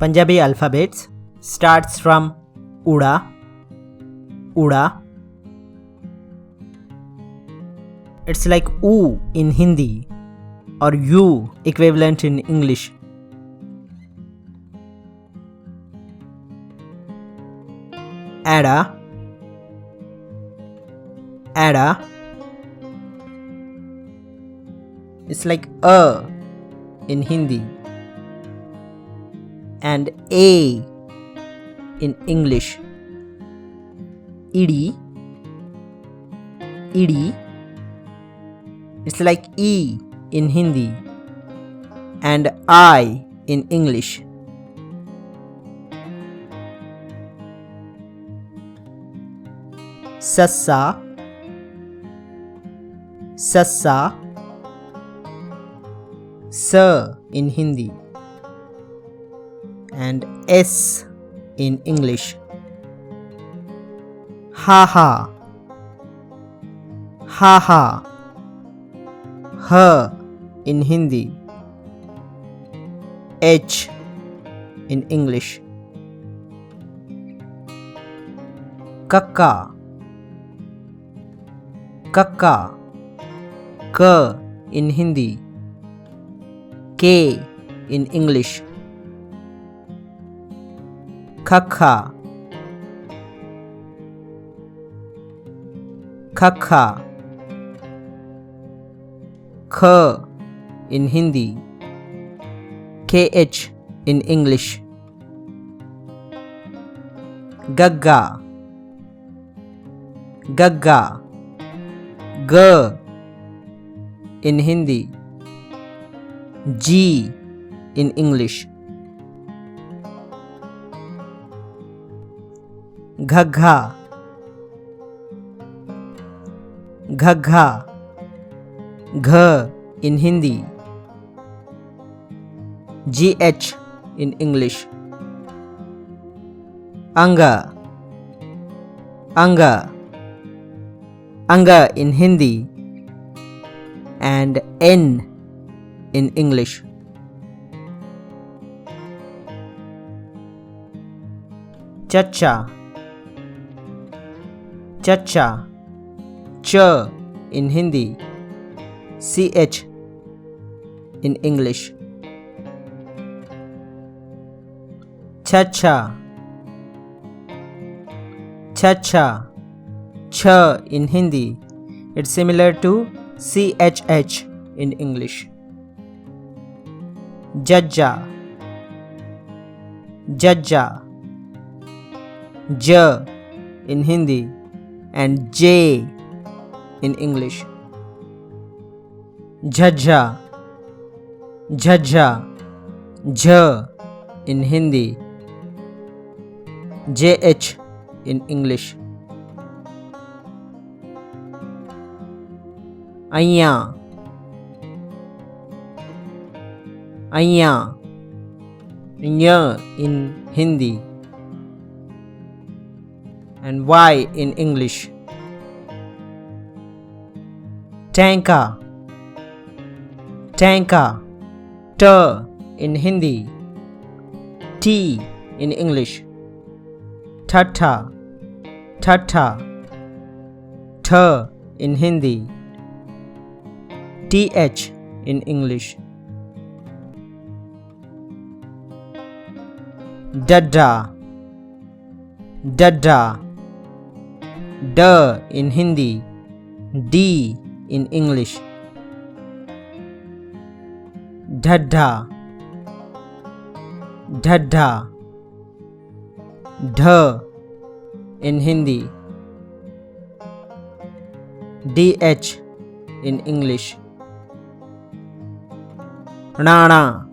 Punjabi alphabets starts from Uda, Uda. It's like U in Hindi or U equivalent in English. Ada, Ada. It's like A in Hindi and A in English. Idi, Idi. It's like E in Hindi and I in English. Sassa, Sassa. Sa in Hindi and S in English. Ha ha, ha ha. Ha in Hindi, H in English. Kakka, Kakka. Ka in Hindi, K in English. Kakha, Kakha. Kha in Hindi, KH in English. Gagga, Gagga. G in Hindi, G in English. Ghagha, Ghagha. Gh in Hindi, GH in English. Anga, Anga. Anga in Hindi and N in English. Chacha, Chacha. Ch in Hindi, CH in English. Chacha, Chacha. Ch in Hindi, it's similar to CHH in English. Jajja, Jajja. J in Hindi and J in English. Jajja, Jajja. J in Hindi, JH in English. Anya, Anya. Nya in Hindi and Y in English. Tanka, Tanka. T in Hindi, T in English. Tata, Tata. T in Hindi, TH in English. Dada, Dada. D in Hindi, D in English. Dada, Dada. D in Hindi, DH in English. Rana,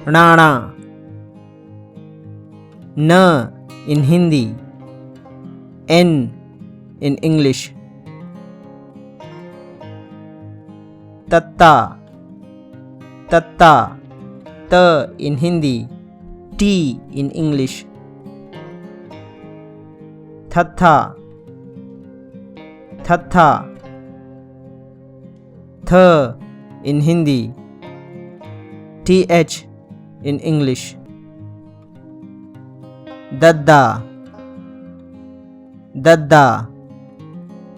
Rana. N in Hindi, N in English. Tatta, Tatta. T in Hindi, T in English. Thatha, Thatha. Th in Hindi, th in English. Dadda, dadda,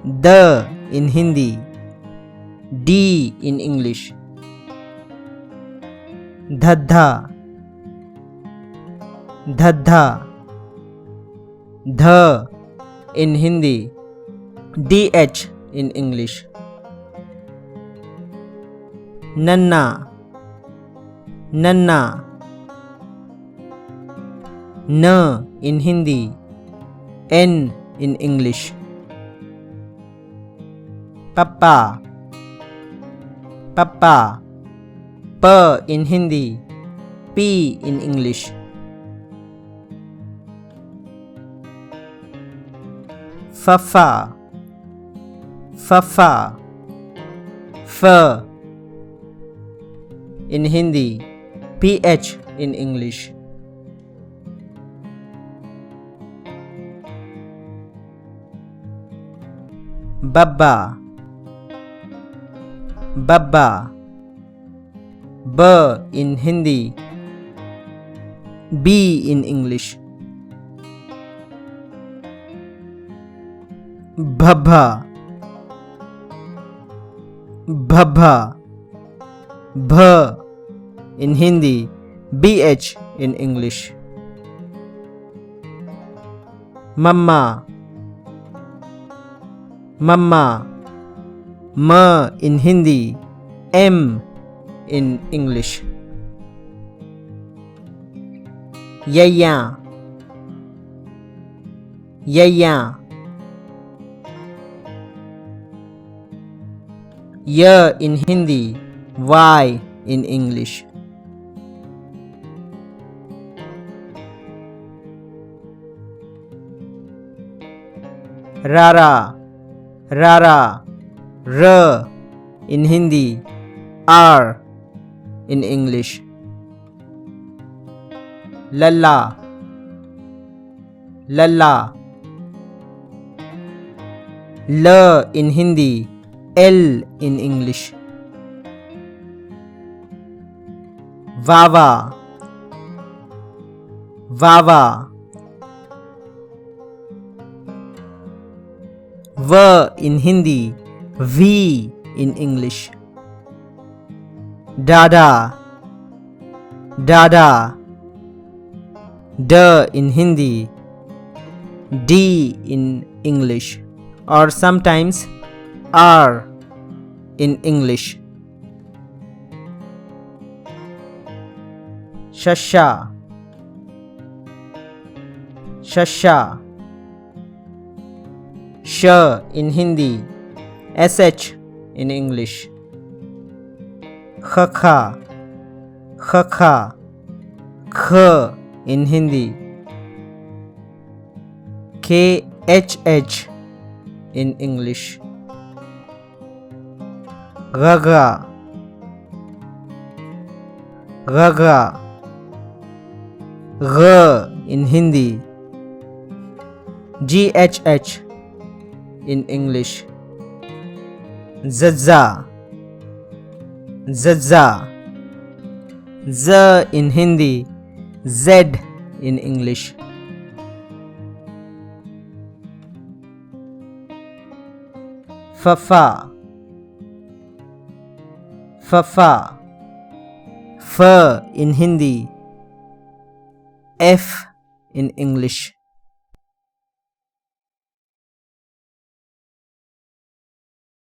the in Hindi, d in English. Dhadha, dhadha, the in Hindi, dh in English. Nanna, nanna, n in Hindi, n in English. Papa, papa, p in Hindi, p in English. Fafa, fafa, f in Hindi, ph in English. Babba, babba, b in Hindi, b in English. Bhabha, bhabha, bh in Hindi, bh in English. Mamma, mamma, m in Hindi, m in English. Yaya, yaya, y in Hindi, y in English. Rara, rara, r in Hindi, r in English. Lalla, lalla, l in Hindi, l in English. Vava, vava, v in Hindi, v in English. Dada, dada, d in Hindi, d in English, or sometimes r in English. Shasha, shasha, sh in Hindi, sh in English. Khakha, khakha, kh in Hindi, khh in English. Gaga, gaga, g in Hindi, ghh in English. Zazza, zazza, z in Hindi, z in English. Fafa, fafa, f in Hindi, f in English.